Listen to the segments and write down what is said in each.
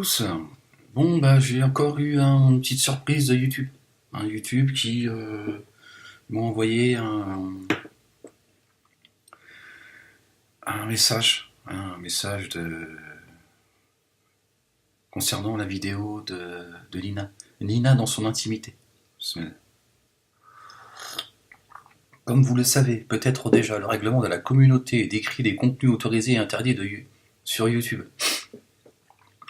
tous. Bon, bah, j'ai encore eu une petite surprise de YouTube. Un YouTube qui m'a envoyé un message concernant la vidéo de Nina. Nina dans son intimité. Comme vous le savez, peut-être déjà, le règlement de la communauté décrit des contenus autorisés et interdits sur YouTube.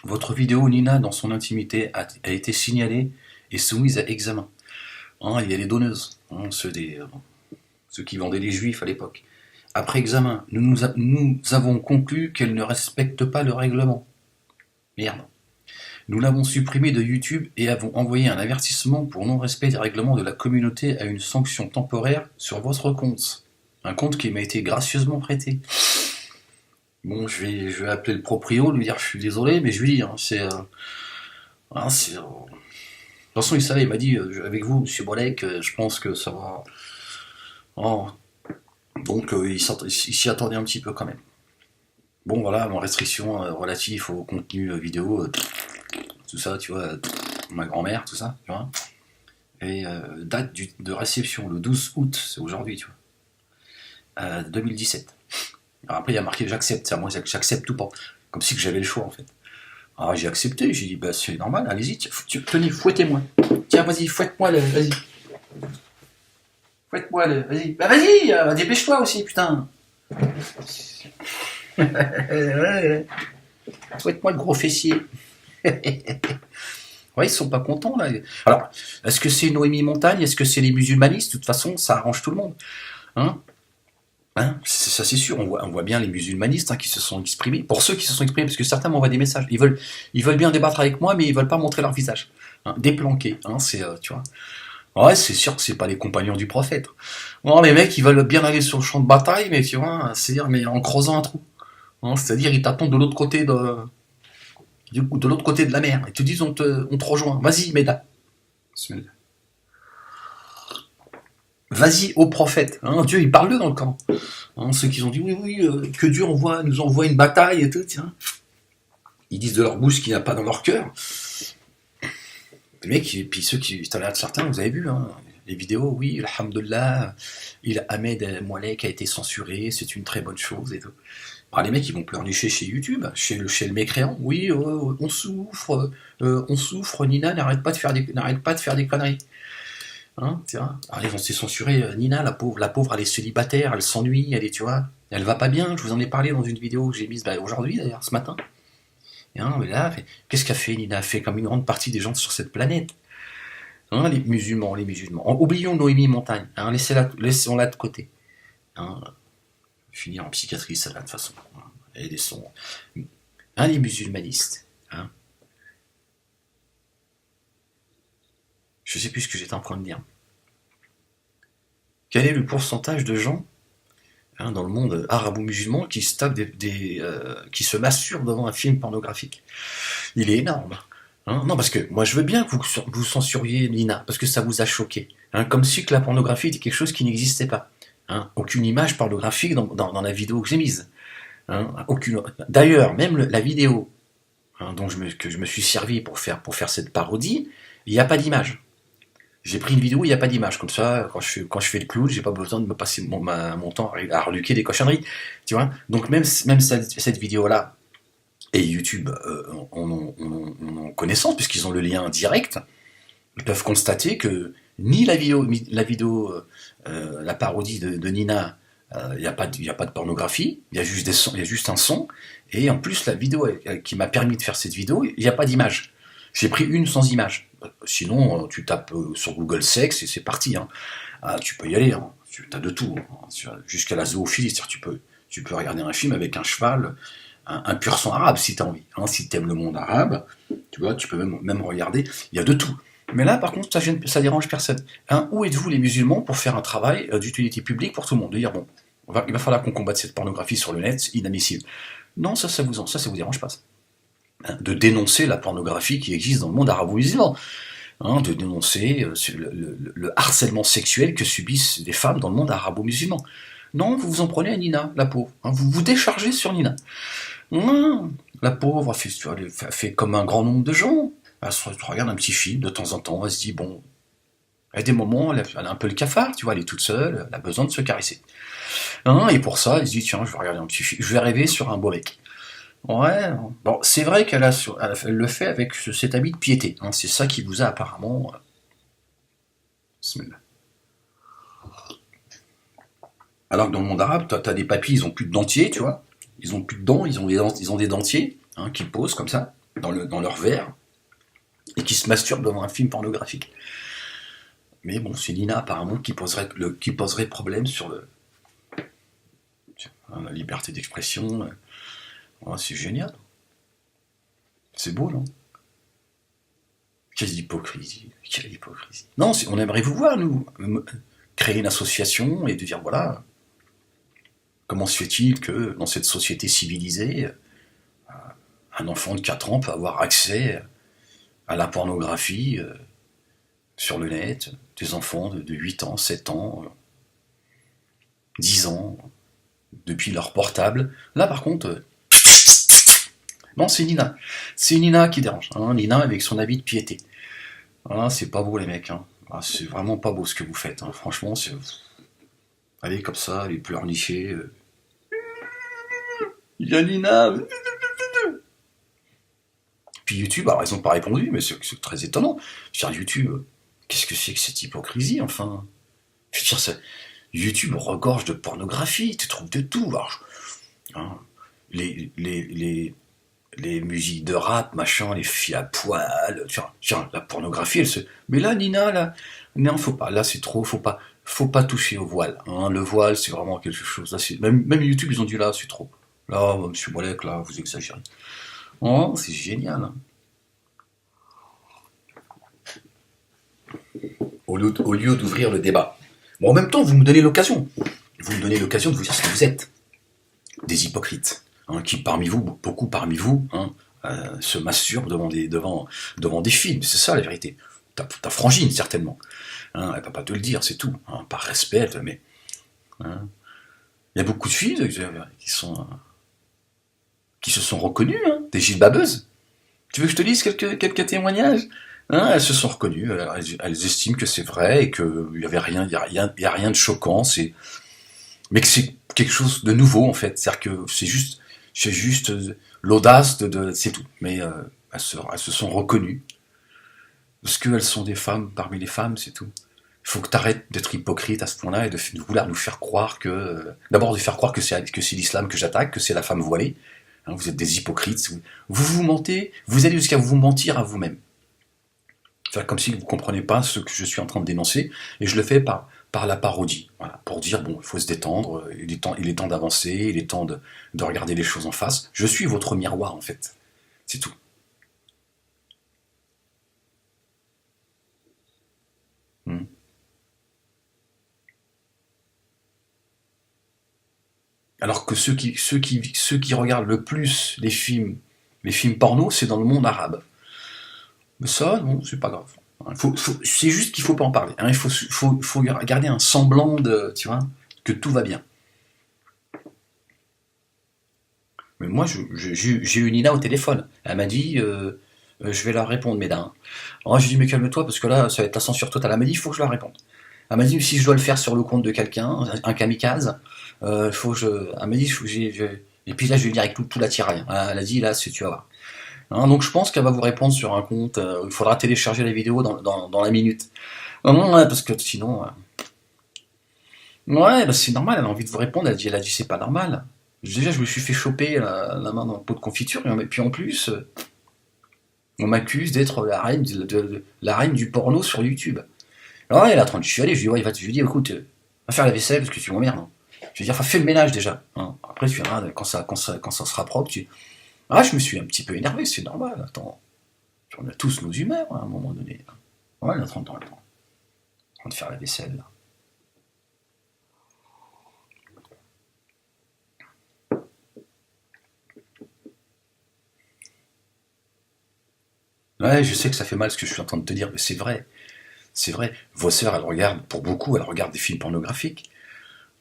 Votre vidéo Nina dans son intimité a été signalée et soumise à examen. Il y a les donneuses, ceux qui vendaient les juifs à l'époque. Après examen, nous avons conclu qu'elle ne respecte pas le règlement. Merde. Nous l'avons supprimée de YouTube et avons envoyé un avertissement pour non-respect des règlements de la communauté à une sanction temporaire sur votre compte. Un compte qui m'a été gracieusement prêté. Bon, je vais appeler le proprio, lui dire je suis désolé, mais je lui dis, de toute façon, il savait, il m'a dit, avec vous, monsieur Bolek, je pense que ça va. Oh. Donc, il s'y attendait un petit peu quand même. Bon, voilà, mon restriction relative au contenu vidéo, tout ça, tu vois, ma grand-mère, tout ça, tu vois. Et date de réception, le 12 août, c'est aujourd'hui, tu vois. 2017. Alors après, il y a marqué j'accepte, moi j'accepte tout pas. Comme si que j'avais le choix en fait. Alors j'ai accepté, j'ai dit bah c'est normal, allez-y, tenez, fouettez-moi. Tiens, vas-y, fouette-moi, vas-y. Fouette-moi, vas-y. Bah vas-y, dépêche-toi aussi, putain. Fouette-moi le gros fessier. Ouais, ils sont pas contents là. Alors, est-ce que c'est Noémie Montagne? Est-ce que c'est les musulmanistes? De toute façon, ça arrange tout le monde. Ça c'est sûr, on voit bien les musulmanistes qui se sont exprimés. Pour ceux qui se sont exprimés, parce que certains m'envoient des messages, ils veulent bien débattre avec moi, mais ils veulent pas montrer leur visage. Déplanqués, tu vois. Ouais, c'est sûr que c'est pas les compagnons du prophète. Non, les mecs, ils veulent bien aller sur le champ de bataille, mais tu vois, c'est-à-dire, mais en creusant un trou. C'est-à-dire, ils t'attendent de l'autre côté de la mer. Ils te disent, on te rejoint. Vas-y, Méda. Vas-y au prophète. Dieu, il parle d'eux dans le camp. Ceux qui ont dit oui, que Dieu nous envoie une bataille et tout, tiens. Ils disent de leur bouche qu'il n'y a pas dans leur cœur. Les mecs, et puis ceux qui, certains, vous avez vu, les vidéos, oui, alhamdoulilah, Ahmed Moualek a été censuré, c'est une très bonne chose et tout. Les mecs, ils vont pleurnicher chez YouTube, chez le mécréant. Oui, on souffre, Nina n'arrête pas de faire des conneries. Tiens. Alors, ils vont se censurer Nina, la pauvre, elle est célibataire, elle s'ennuie, elle va pas bien. Je vous en ai parlé dans une vidéo que j'ai mise aujourd'hui d'ailleurs, ce matin. Mais là, qu'est-ce qu'a fait Nina? Elle fait comme une grande partie des gens sur cette planète. Les musulmans. Oublions Noémie Montagne, laissons-la de côté. Finir en psychiatrie, ça va de toute façon. Et les musulmanistes. Je sais plus ce que j'étais en train de dire. Quel est le pourcentage de gens dans le monde arabo-musulman qui se tapent qui se masturent devant un film pornographique? Il est énorme. Non, parce que moi je veux bien que vous censuriez Nina, parce que ça vous a choqué. Comme si que la pornographie était quelque chose qui n'existait pas. Aucune image pornographique dans la vidéo que j'ai mise. Aucune. D'ailleurs, même la vidéo que je me suis servi pour faire cette parodie, il n'y a pas d'image. J'ai pris une vidéo où il n'y a pas d'image. Comme ça, quand je fais le clown, j'ai pas besoin de me passer mon temps à reluquer des cochonneries. Tu vois. Donc même cette vidéo-là, et YouTube en ont connaissance, puisqu'ils ont le lien direct, ils peuvent constater que ni la parodie de Nina, il n'y a pas de pornographie, il y a juste un son, et en plus la vidéo qui m'a permis de faire cette vidéo, il n'y a pas d'image. J'ai pris une sans image. Sinon, tu tapes sur Google Sexe et c'est parti. Tu peux y aller. Tu as de tout. Jusqu'à la zoophilie. C'est-à-dire tu peux regarder un film avec un cheval, un pur sang arabe si tu as envie. Si tu aimes le monde arabe, tu vois, tu peux même regarder. Il y a de tout. Mais là, par contre, ça dérange personne. Où êtes-vous les musulmans pour faire un travail d'utilité publique pour tout le monde? De dire, bon, il va falloir qu'on combatte cette pornographie sur le net, c'est inadmissible. Non, ça vous dérange pas. De dénoncer la pornographie qui existe dans le monde arabo-musulman, de dénoncer le harcèlement sexuel que subissent les femmes dans le monde arabo-musulman. Non, vous vous en prenez à Nina, la pauvre. Vous vous déchargez sur Nina. La pauvre elle fait comme un grand nombre de gens. Elle se regarde un petit film de temps en temps, elle se dit, bon, il y a des moments, elle a un peu le cafard, tu vois, elle est toute seule, elle a besoin de se caresser. Et pour ça, elle se dit, tiens, je vais regarder un petit film, je vais rêver sur un beau mec. Ouais, bon, c'est vrai elle le fait avec cet habit de piété. C'est ça qui vous a apparemment. Bismillah. Alors que dans le monde arabe, t'as des papis, ils ont plus de dentiers, tu vois. Ils ont plus de dents, ils ont des dentiers qui posent comme ça dans leur verre et qui se masturbent devant un film pornographique. Mais bon, c'est Nina apparemment qui poserait problème sur la liberté d'expression. C'est génial. C'est beau, non? Quelle hypocrisie. Quelle hypocrisie. Non, on aimerait vous voir, nous, créer une association et de dire, voilà, comment se fait-il que dans cette société civilisée, un enfant de 4 ans peut avoir accès à la pornographie sur le net, des enfants de 8 ans, 7 ans, 10 ans, depuis leur portable. Là, par contre, non, c'est Nina. C'est Nina qui dérange. Nina avec son habit de piété. C'est pas beau, les mecs. C'est vraiment pas beau ce que vous faites. Franchement, allez comme ça, allez pleurnicher. Il y a Nina. Puis YouTube, alors ils n'ont pas répondu, mais c'est très étonnant. Je veux dire, YouTube, qu'est-ce que c'est que cette hypocrisie, enfin? Je veux dire, YouTube regorge de pornographie, tu trouves de tout. Alors, les musiques de rap, machin, les filles à poil, tiens, la pornographie, elle se... Mais là, Nina, là, non, faut pas, là c'est trop, faut pas toucher au voile. Le voile, c'est vraiment quelque chose, là, même YouTube, ils ont dit là, c'est trop. Là, monsieur Bolek, là, vous exagérez. C'est génial. Au lieu d'ouvrir le débat. Bon, en même temps, vous me donnez l'occasion. Vous me donnez l'occasion de vous dire ce que vous êtes. Des hypocrites. Qui, beaucoup parmi vous, se masturbent devant des films. C'est ça la vérité. Ta frangine, certainement. Elle ne va pas te le dire, c'est tout. Par respect, mais... Il y a beaucoup de filles qui se sont reconnues, des gilbabeuses. Tu veux que je te lise quelques témoignages? Elles se sont reconnues, elles estiment que c'est vrai et qu'il n'y avait rien, il y a rien de choquant, mais que c'est quelque chose de nouveau en fait. C'est-à-dire que c'est juste l'audace c'est tout. Mais elles se sont reconnues parce qu'elles sont des femmes parmi les femmes, c'est tout. Il faut que tu arrêtes d'être hypocrite à ce point-là et de vouloir nous faire croire d'abord de faire croire que c'est l'islam que j'attaque, que c'est la femme voilée. Vous êtes des hypocrites. Vous mentez, vous allez jusqu'à vous mentir à vous-même. Faire comme si vous ne comprenez pas ce que je suis en train de dénoncer, et je le fais par la parodie, voilà, pour dire, bon, il faut se détendre, il est temps d'avancer, il est temps de regarder les choses en face. Je suis votre miroir, en fait. C'est tout. Alors que ceux qui regardent le plus les films porno, c'est dans le monde arabe. Mais ça, non, c'est pas grave. C'est juste qu'il faut pas en parler. Il faut garder un semblant tu vois, que tout va bien. Mais moi, j'ai eu Nina au téléphone. Elle m'a dit, je vais leur répondre, mesdames. Alors, j'ai dit, mais calme-toi, parce que là, ça va être la censure totale. Elle m'a dit, il faut que je leur réponde. Elle m'a dit, si je dois le faire sur le compte de quelqu'un, un kamikaze, faut que je... Elle m'a dit, et puis là, je vais le dire avec tout l'attirail. Elle a dit, là, tu vas voir. Donc je pense qu'elle va vous répondre sur un compte. Il faudra télécharger la vidéo dans la minute. Ouais, parce que sinon... Ouais, bah c'est normal, elle a envie de vous répondre. Elle a dit c'est pas normal. Déjà, je me suis fait choper la main dans le pot de confiture. Et puis en plus, on m'accuse d'être la reine du porno sur YouTube. Alors elle a 30. Je suis allé, je lui ai dit, écoute, va faire la vaisselle parce que tu m'emmerdes. Je veux dire, fais le ménage déjà. Après, tu verras, quand ça sera propre, je me suis un petit peu énervé, c'est normal, attends. On a tous nos humeurs à un moment donné. Ouais, elle a 30 ans, elle est en train de faire la vaisselle, là. Ouais, je sais que ça fait mal ce que je suis en train de te dire, mais c'est vrai. C'est vrai. Vos sœurs, elles regardent, pour beaucoup, elles regardent des films pornographiques.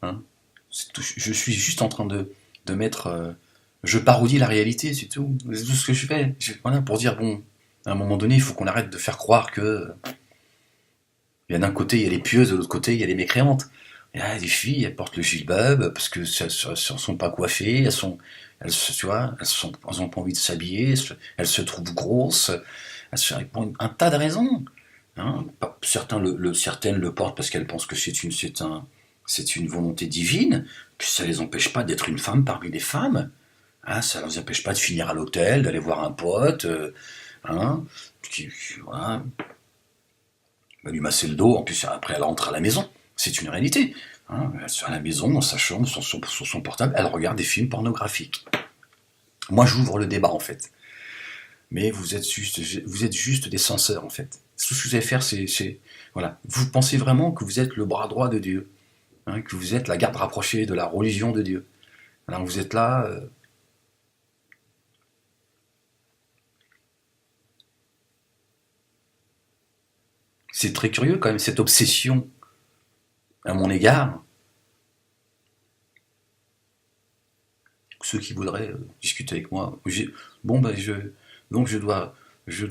Je suis juste en train de mettre Je parodie la réalité, c'est tout. C'est tout ce que je fais. Voilà, pour dire, bon, à un moment donné, il faut qu'on arrête de faire croire que... Il y a d'un côté, il y a les pieuses, de l'autre côté, il y a les mécréantes. Et là, les filles, elles portent le gilbab parce que elles sont pas coiffées, tu vois, elles ont pas envie de s'habiller, elles se trouvent grosses, pour un tas de raisons. Hein. Certaines le portent parce qu'elles pensent que c'est une volonté divine, puis ça les empêche pas d'être une femme parmi les femmes. Hein, ça les empêche pas de finir à l'hôtel, d'aller voir un pote, hein, voilà, va lui masser le dos, en plus après elle rentre à la maison, c'est une réalité. Hein, elle est à la maison, dans sa chambre, sur son portable, elle regarde des films pornographiques. Moi j'ouvre le débat en fait. Mais vous êtes juste des censeurs en fait. Tout ce que vous allez faire, voilà. Vous pensez vraiment que vous êtes le bras droit de Dieu, hein, que vous êtes la garde rapprochée de la religion de Dieu. Alors vous êtes là. C'est très curieux quand même cette obsession à mon égard. Ceux qui voudraient discuter avec moi, bon ben donc je dois, tu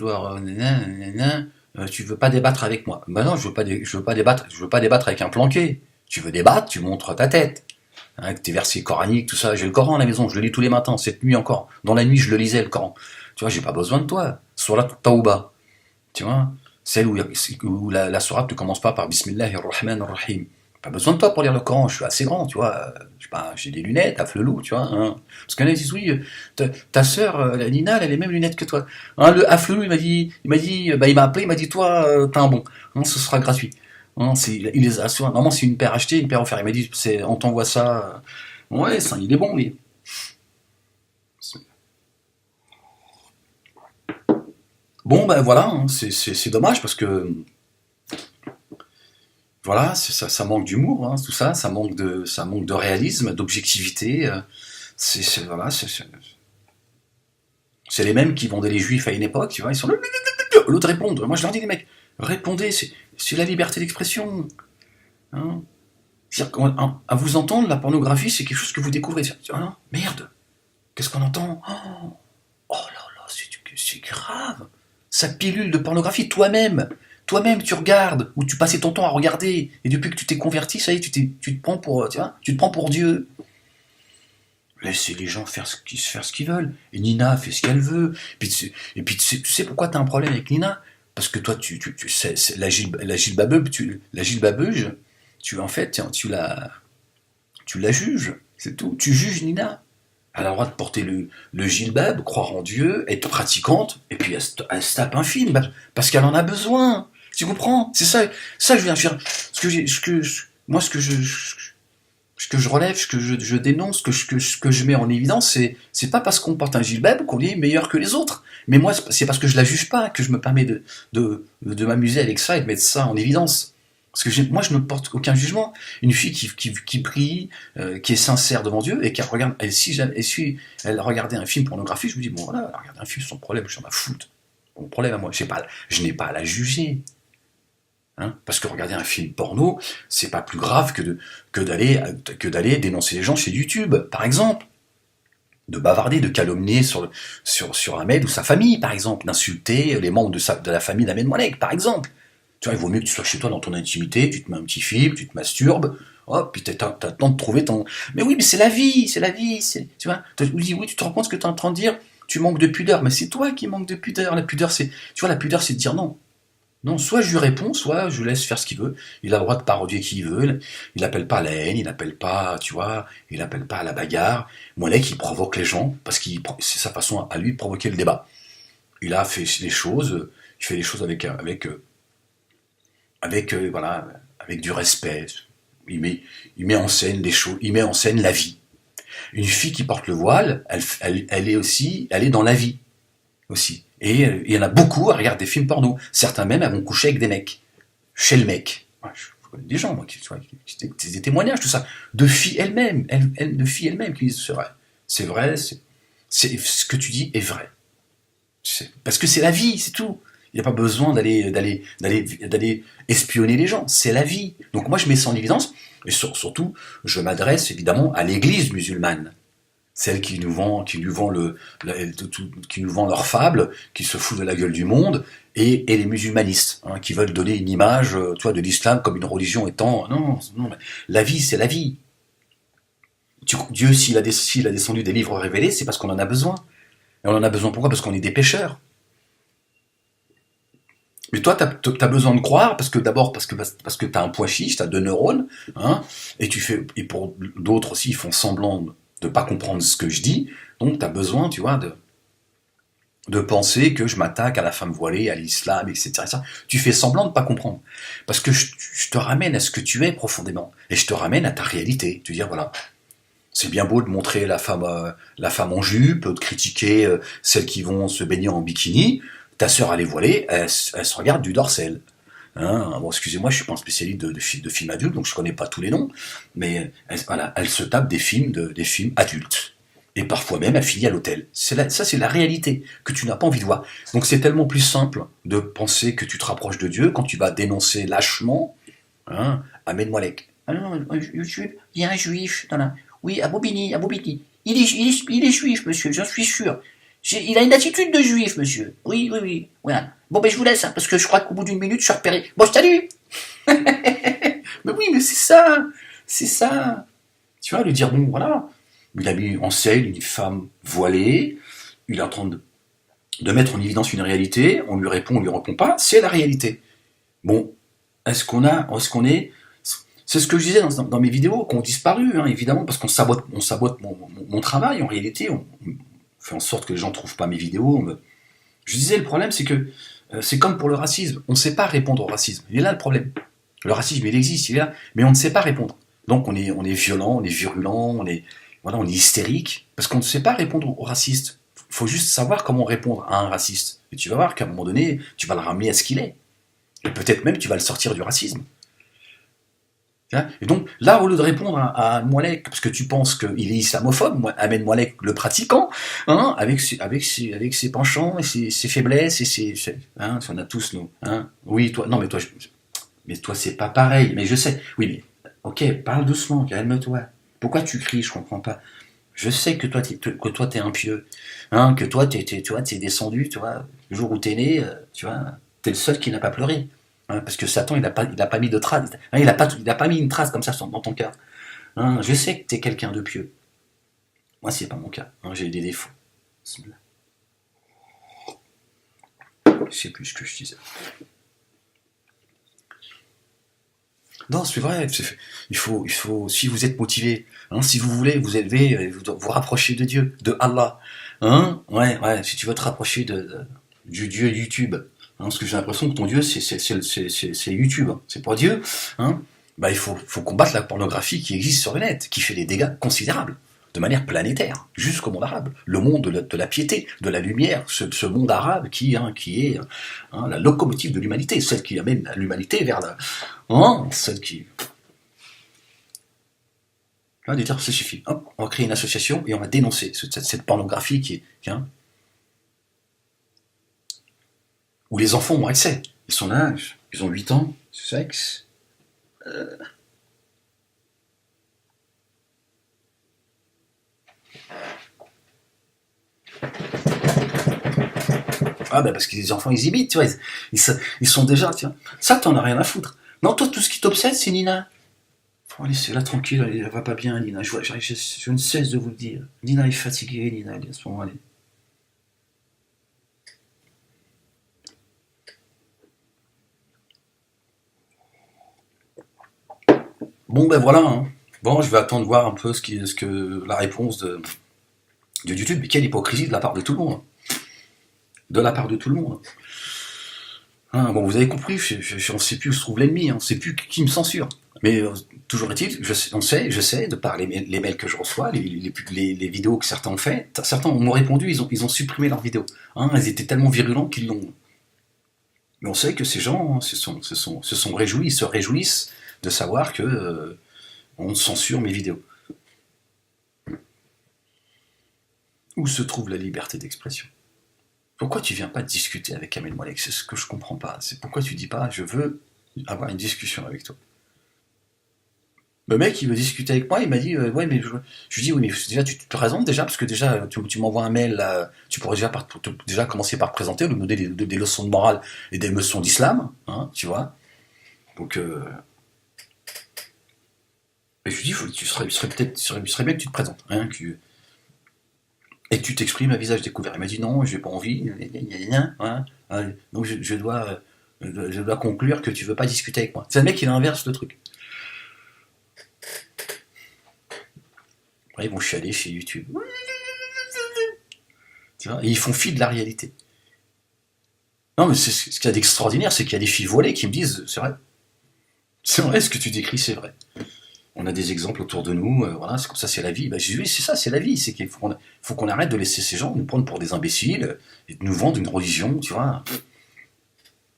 veux pas débattre avec moi. Ben non, je veux pas débattre avec un planqué. Tu veux débattre, tu montres ta tête. Hein, avec tes versets coraniques, tout ça. J'ai le Coran à la maison, je le lis tous les matins, cette nuit encore. Dans la nuit, je le lisais le Coran. Tu vois, j'ai pas besoin de toi. Surat Tauba, tu vois, celle où la sourate ne commence pas par Bismillahir-Rahman-Rahim. Pas besoin de toi pour lire le Coran, je suis assez grand, tu vois. Je sais pas, j'ai des lunettes, à flelou, tu vois. Hein. Parce qu'il y en a qui disent, oui, ta sœur, la Nina, elle a les mêmes lunettes que toi. Hein, le Afflelou, il m'a appelé, il m'a dit, toi, t'as un bon. Hein, ce sera gratuit. Hein, il les a, normalement, c'est une paire achetée, une paire offerte. Il m'a dit, on t'envoie ça. Ouais, ça, il est bon, lui. Bon, ben voilà, hein, c'est dommage parce que voilà, ça manque d'humour, hein, tout ça, ça manque de réalisme, d'objectivité. Voilà, c'est les mêmes qui vendaient les juifs à une époque, tu vois, ils sont là, l'autre répond. Moi je leur dis, les mecs, répondez, c'est la liberté d'expression. Hein. À vous entendre, la pornographie, c'est quelque chose que vous découvrez. Ah non, merde, qu'est-ce qu'on entend? Oh là là, c'est grave. Ça pilule de pornographie toi-même. Toi-même, tu regardes, ou tu passais ton temps à regarder, et depuis que tu t'es converti, ça y est, tu te prends pour, tu vois, tu te prends pour Dieu. Laissez les gens faire ce qu'ils veulent. Et Nina fait ce qu'elle veut. Et puis tu sais pourquoi tu as un problème avec Nina? Parce que toi, tu sais, la gilbabeuse, en fait, tu la juges. C'est tout. Tu juges Nina. Elle a le droit de porter le gilbab, croire en Dieu, être pratiquante, et puis elle se tape un film, parce qu'elle en a besoin. Tu comprends? C'est ça que je viens faire. Moi, ce que je relève, ce que je dénonce, ce que je mets en évidence, c'est pas parce qu'on porte un gilbab qu'on est meilleur que les autres. Mais moi, c'est parce que je la juge pas que je me permets de m'amuser avec ça et de mettre ça en évidence. Parce que moi, je ne porte aucun jugement. Une fille qui prie, qui est sincère devant Dieu, et qui regarde, si elle regardait un film pornographique, je me dis, bon voilà, elle regarde un film, son problème, je m'en fous. Mon problème à moi, je n'ai pas à la juger. Hein, parce que regarder un film porno, c'est pas plus grave que d'aller dénoncer les gens chez YouTube, par exemple. De bavarder, de calomnier sur Ahmed ou sa famille, par exemple. D'insulter les membres de la famille d'Ahmed Mohamed, par exemple. Tu vois, il vaut mieux que tu sois chez toi dans ton intimité, tu te mets un petit film, tu te masturbes, hop, puis t'as le temps de trouver ton... Mais oui, mais c'est la vie, tu vois. Oui, tu te rends compte ce que tu es en train de dire, tu manques de pudeur, mais c'est toi qui manques de pudeur. La pudeur, tu vois, la pudeur, c'est de dire non. Non, soit je lui réponds, soit je laisse faire ce qu'il veut. Il a le droit de parodier qui il veut. Il n'appelle pas à la haine, il n'appelle pas, tu vois, il n'appelle pas à la bagarre. Moulek, il provoque les gens, parce que c'est sa façon à lui de provoquer le débat. Il a fait les choses, il fait les choses voilà, avec du respect. Il met en scène des choses, il met en scène la vie. Une fille qui porte le voile, elle est dans la vie aussi. Et il y en a beaucoup à regarder des films porno. Certains même, elles vont coucher avec des mecs, chez le mec. Je connais des gens, moi, des témoignages, tout ça, de filles elles-mêmes, qui disent c'est vrai, ce que tu dis est vrai. Parce que c'est la vie, c'est tout. Il n'y a pas besoin d'aller espionner les gens. C'est la vie. Donc moi, je mets ça en évidence. Et surtout, je m'adresse évidemment à l'église musulmane. Celles qui nous vend qui nous vend leurs fables, qui se foutent de la gueule du monde, et les musulmanistes, hein, qui veulent donner une image, tu vois, de l'islam comme une religion étant, non, non, mais la vie, c'est la vie. Dieu, s'il a descendu des livres révélés, c'est parce qu'on en a besoin. Et on en a besoin pourquoi? Parce qu'on est des pécheurs. Mais toi, t'as besoin de croire parce que d'abord parce que t'as un pois chiche, t'as 2 neurones, hein, et pour d'autres aussi, ils font semblant de pas comprendre ce que je dis. Donc t'as besoin, tu vois, de penser que je m'attaque à la femme voilée, à l'islam, etc., etc. Tu fais semblant de pas comprendre parce que je te ramène à ce que tu es profondément et je te ramène à ta réalité. Tu dis voilà. C'est bien beau de montrer la femme en jupe, de critiquer celles qui vont se baigner en bikini. Ta sœur, elle est voilée, elle se regarde du dorsel. Hein, bon, excusez-moi, je suis pas un spécialiste de films adultes, donc je connais pas tous les noms, mais voilà, elle se tape des films adultes. Et parfois même, elle finit à l'hôtel. Ça, c'est la réalité que tu n'as pas envie de voir. Donc c'est tellement plus simple de penser que tu te rapproches de Dieu quand tu vas dénoncer lâchement, hein, Ahmed Moalek. Ah non, YouTube, il y a un juif dans la... Oui, à Bobigny, à Bobigny. Il est juif, monsieur, j'en suis sûr. Il a une attitude de juif, monsieur. Oui, oui, oui. Voilà. Bon, ben je vous laisse, hein, parce que je crois qu'au bout d'une minute, je suis repéré. Bon, salut. Mais oui, mais c'est ça. C'est ça. Tu vois, lui dire, bon, voilà. Il a mis en scène une femme voilée. Il est en train de mettre en évidence une réalité. On lui répond pas. C'est la réalité. Bon, est-ce qu'on est... C'est ce que je disais dans mes vidéos, qui ont disparu, hein, évidemment, parce qu'on sabote mon travail. En réalité, on fait en sorte que les gens ne trouvent pas mes vidéos. Je disais, le problème, c'est que c'est comme pour le racisme. On ne sait pas répondre au racisme. Il est là le problème. Le racisme, il existe, il est là, mais on ne sait pas répondre. Donc on est violent, on est virulent, voilà, on est hystérique, parce qu'on ne sait pas répondre aux racistes. Il faut juste savoir comment répondre à un raciste. Et tu vas voir qu'à un moment donné, tu vas le ramener à ce qu'il est. Et peut-être même tu vas le sortir du racisme. Et donc, là, au lieu de répondre à Moualek, parce que tu penses qu'il est islamophobe, Ahmed Moualek, le pratiquant, hein, avec ses penchants et ses faiblesses, hein, on a tous, nous. Hein. Oui, toi, non, mais toi, c'est pas pareil. Mais je sais. Oui, mais, ok, parle doucement, calme-toi. Pourquoi tu cries? Je comprends pas. Je sais que toi, t'es impieux. Hein, que toi, tu vois, t'es descendu, tu vois, le jour où t'es né, tu vois, t'es le seul qui n'a pas pleuré. Hein, parce que Satan, il a pas mis de trace. Hein, il a pas mis une trace comme ça dans ton cœur. Hein, je sais que t'es quelqu'un de pieux. Moi, c'est pas mon cas. Hein, j'ai des défauts. Je sais plus ce que je disais. Non, c'est vrai. Il faut, si vous être motivé, hein, si vous voulez vous élever, vous rapprocher de Dieu, de Allah. Hein, ouais. Si tu veux te rapprocher du Dieu YouTube, hein, parce que j'ai l'impression que ton Dieu, c'est YouTube. Hein, c'est pas Dieu. Hein, bah, faut combattre la pornographie qui existe sur le net, qui fait des dégâts considérables, de manière planétaire, jusqu'au monde arabe. Le monde de la piété, de la lumière, ce monde arabe qui est hein, la locomotive de l'humanité, celle qui amène l'humanité vers la... Hein, celle qui... Là, dire, ça suffit. Hop, on va créer une association et on va dénoncer cette pornographie hein, où les enfants ont accès. Ils sont là, ils ont 8 ans, sexe... Ah ben parce que les enfants ils imitent, tu vois, ils sont déjà, tiens, ça t'en as rien à foutre. Non, toi tout ce qui t'obsède c'est Nina. Faut laisser-la tranquille, elle va pas bien Nina, je ne cesse de vous le dire. Nina est fatiguée, Nina, elle est à ce moment, Bon ben voilà, hein. Bon je vais attendre de voir un peu ce que la réponse de YouTube, mais quelle hypocrisie de la part de tout le monde. De la part de tout le monde. Hein, bon, vous avez compris, on ne sait plus où se trouve l'ennemi, hein, on ne sait plus qui me censure. Mais toujours est-il, je sais, de par les mails que je reçois, les vidéos que certains ont fait, certains m'ont répondu, ils ont supprimé leurs vidéos. Hein, elles étaient tellement virulentes qu'ils l'ont. Mais on sait que ces gens se sont réjouis, ils se réjouissent de savoir que on censure mes vidéos. Où se trouve la liberté d'expression? Pourquoi tu viens pas discuter avec Kamel Moalek? C'est ce que je comprends pas. C'est pourquoi tu dis pas je veux avoir une discussion avec toi. Le mec, il veut discuter avec moi, il m'a dit, ouais, mais je lui dis, oui, mais déjà, tu te présentes déjà, parce que déjà, tu m'envoies un mail, là, tu pourrais déjà, déjà commencer par te présenter, lui donner des leçons de morale et des leçons d'islam, hein, tu vois. Donc, et je lui dis, peut-être, serait bien que tu te présentes, hein, et que tu t'exprimes à visage découvert. Il m'a dit, non, j'ai pas envie, hein, donc je dois conclure que tu veux pas discuter avec moi. C'est le mec, il inverse le truc. Après, ils vont chialer chez YouTube. Tu vois, et ils font fi de la réalité. Non, mais ce qu'il y a d'extraordinaire, c'est qu'il y a des filles voilées qui me disent, c'est vrai, ce que tu décris, c'est vrai. On a des exemples autour de nous, voilà, c'est comme ça, c'est la vie. Bah, je dis, oui, c'est ça, c'est la vie. C'est qu'il faut qu'on arrête de laisser ces gens nous prendre pour des imbéciles et de nous vendre une religion, tu vois.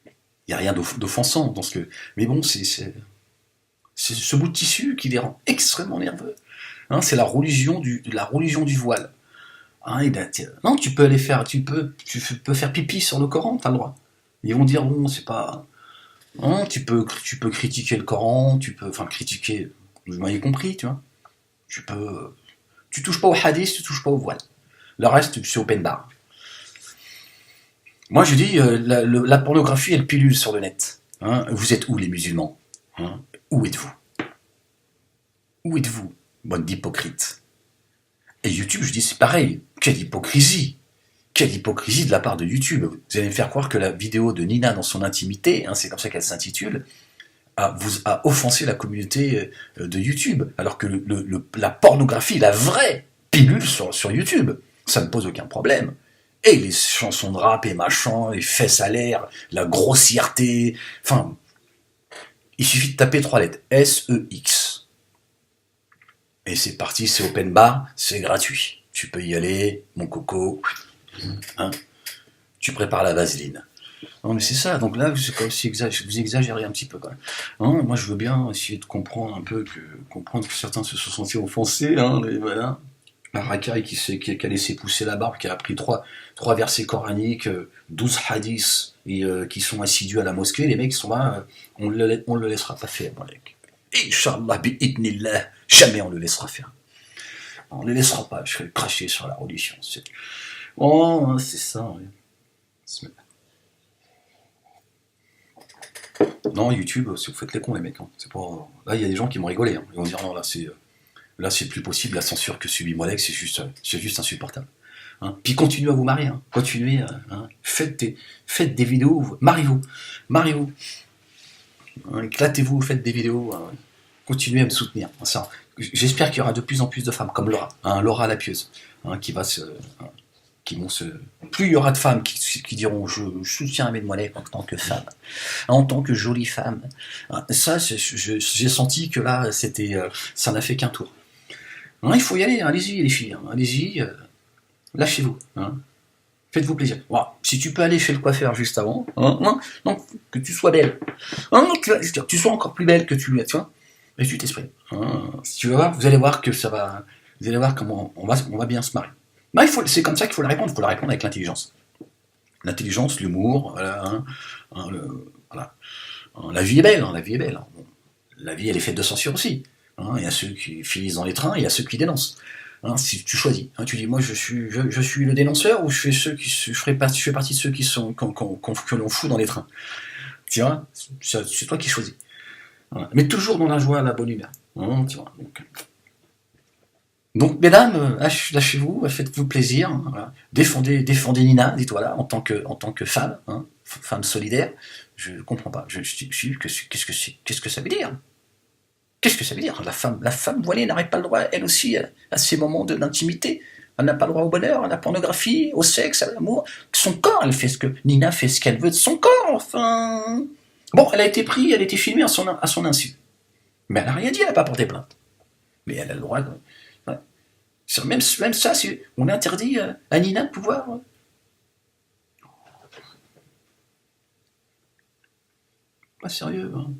Il n'y a rien d'offensant dans ce que. Mais bon, c'est ce bout de tissu qui les rend extrêmement nerveux. Hein, c'est la religion du voile. Hein, non, tu peux aller faire, tu peux faire pipi sur le Coran, t'as le droit. Ils vont dire, bon, c'est pas. Non, tu peux critiquer le Coran, enfin, critiquer, vous m'avez compris, tu vois. Tu touches pas au hadith, tu touches pas au voile. Le reste, c'est open bar. Moi, je dis, la pornographie, elle pilule sur le net. Hein. Vous êtes où, les musulmans, hein? Où êtes-vous? Où êtes-vous, bande d'hypocrites? Et YouTube, je dis, c'est pareil. Quelle hypocrisie! Quelle hypocrisie de la part de YouTube. Vous allez me faire croire que la vidéo de Nina dans son intimité, hein, c'est comme ça qu'elle s'intitule, a offensé la communauté de YouTube. Alors que la pornographie, la vraie, pilule sur YouTube. Ça ne pose aucun problème. Et les chansons de rap et machin, les fesses à l'air, la grossièreté. Enfin, il suffit de taper 3 lettres. S-E-X. Et c'est parti, c'est open bar, c'est gratuit. Tu peux y aller, mon coco. Hein, tu prépares la vaseline. Non mais c'est ça, donc là c'est comme si vous exagérez un petit peu quand même. Hein, moi je veux bien essayer de comprendre un peu comprendre que certains se sont sentis offensés, hein, et voilà. La racaille qui a laissé pousser la barbe, qui a appris trois versets coraniques, 12 hadiths, et qui sont assidus à la mosquée, les mecs sont là, on le laissera pas faire, mon mec. Inch'Allah bi'idnillah, jamais on le laissera faire. On ne le laissera pas, je vais cracher sur la religion. Oh, c'est ça, oui. Non, YouTube, si vous faites les cons, les mecs. Hein. C'est pas... Là, il y a des gens qui m'ont rigolé. Hein. Ils vont dire non, là, c'est plus possible. La censure que subit Molex, c'est juste insupportable. Hein. Puis continuez à vous marier. Hein. Continuez. Hein. Faites des vidéos. Mariez-vous. Hein. Éclatez-vous. Faites des vidéos. Hein. Continuez à me soutenir. Ça, j'espère qu'il y aura de plus en plus de femmes comme Laura. Hein, Laura la pieuse. Hein, plus il y aura de femmes qui diront je soutiens Ahmed Moalek en tant que femme, en tant que jolie femme. Ça, j'ai senti que là, ça n'a fait qu'un tour. Hein, il faut y aller, hein, allez-y les filles, hein, allez-y, lâchez-vous. Hein. Faites-vous plaisir. Voilà. Si tu peux aller chez le coiffeur juste avant, hein, non, que tu sois belle. Hein, que tu sois encore plus belle que tu vois, et tu t'exprimes. Hein. Si tu veux voir, vous allez voir que ça va. Vous allez voir comment on va bien se marier. Bah, c'est comme ça qu'il faut la répondre. Il faut la répondre avec l'intelligence. L'intelligence, l'humour, voilà, voilà. La vie est belle, hein, la vie est belle. Bon, la vie, elle est faite de censure aussi. Hein. Il y a ceux qui finissent dans les trains, il y a ceux qui dénoncent. Hein, si tu choisis, hein, tu dis moi je suis le dénonceur ou je fais partie de ceux que l'on fout dans les trains. Tu vois, c'est toi qui choisis. Voilà. Mais toujours dans la joie, la bonne humeur. Hein, tu vois, donc, mesdames, lâchez-vous, faites-vous plaisir, hein, voilà. Défendez Nina, dites-toi là, en tant que femme, hein, femme solidaire. Je comprends pas. Qu'est-ce que ça veut dire? Qu'est-ce que ça veut dire? La femme voilée n'aurait pas le droit, elle aussi, à ces moments d'intimité. Elle n'a pas le droit au bonheur, à la pornographie, au sexe, à l'amour. Son corps, Nina fait ce qu'elle veut de son corps, enfin. Bon, elle a été filmée à son insu. Mais elle n'a rien dit, elle n'a pas porté plainte. Mais elle a le droit de... Même ça, on interdit à Nina de pouvoir. Pas sérieux. Hein.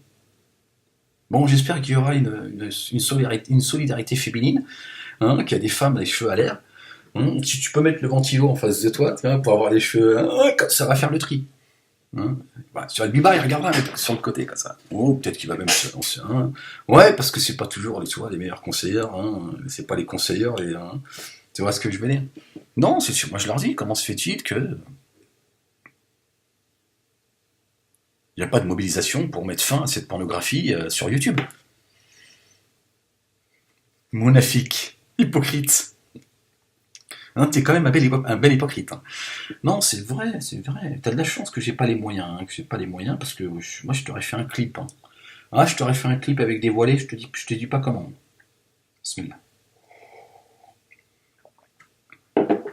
Bon, j'espère qu'il y aura une solidarité féminine, hein, qu'il y a des femmes avec les cheveux à l'air. Hein. Si tu peux mettre le ventilo en face de toi, pour avoir les cheveux, ça va faire le tri. Hein, bah, sur le biba, il regardera sur le côté comme ça. Oh, peut-être qu'il va même se lancer. Hein. Ouais, parce que c'est pas toujours tu vois, les meilleurs conseillers. Hein. C'est pas les conseillers. Hein. Tu vois ce que je veux dire? Non, c'est sûr. Moi, je leur dis, comment se fait-il que il n'y a pas de mobilisation pour mettre fin à cette pornographie sur YouTube? Monafik, hypocrite. Hein, t'es quand même un bel hypocrite. Hein. Non, c'est vrai, c'est vrai. T'as de la chance que j'ai pas les moyens, hein, que j'ai pas les moyens, parce que moi, je t'aurais fait un clip. Hein. Ah, je t'aurais fait un clip avec des voilés, je te dis pas comment. Bismillah.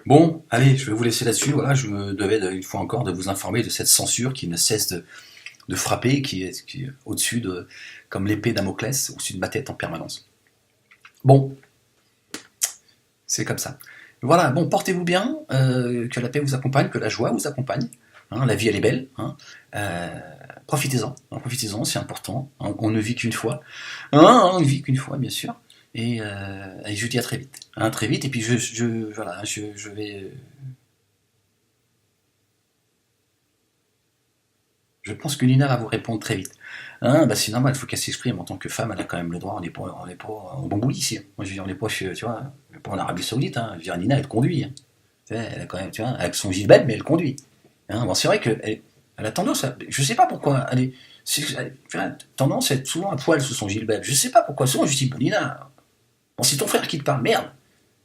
Bon, allez, je vais vous laisser là-dessus. Voilà, je me devais une fois encore de vous informer de cette censure qui ne cesse de frapper, qui est au-dessus de, comme l'épée Damoclès, au-dessus de ma tête en permanence. Bon, c'est comme ça. Voilà, bon, portez-vous bien, que la paix vous accompagne, que la joie vous accompagne. Hein, la vie, elle est belle. Hein, profitez-en, hein, profitez-en, c'est important. Hein, on ne vit qu'une fois. Hein, on ne vit qu'une fois, bien sûr. Et je vous dis à très vite. Hein, très vite, et puis voilà, je vais... Je pense que Nina va vous répondre très vite. Hein, bah c'est normal, il faut qu'elle s'exprime. En tant que femme, elle a quand même le droit. On n'est pas en Bambouille ici. Moi, je veux dire, on n'est pas, tu vois, on n'est pas en Arabie Saoudite. Hein. Je veux dire, Nina, elle conduit. Hein. Tu sais, elle a quand même, tu vois, avec son gilbert, mais elle conduit. Hein, bon, c'est vrai qu'elle elle a tendance à. Je sais pas pourquoi. Elle a tendance à être souvent à poil sous son gilbert. Je sais pas pourquoi. Souvent, je dis, bon, Nina, bon, c'est ton frère qui te parle, merde.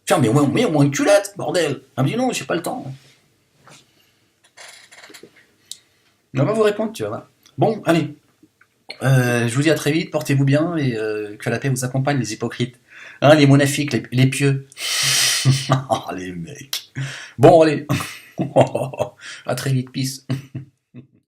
Tiens, mais au moins une culotte, bordel. Elle me dit non, j'ai pas le temps. On va vous répondre, tu vois. Bon, allez. Je vous dis à très vite, portez-vous bien et que la paix vous accompagne, les hypocrites. Hein, les monafiques, les pieux. Oh, les mecs. Bon, allez. À très vite, peace.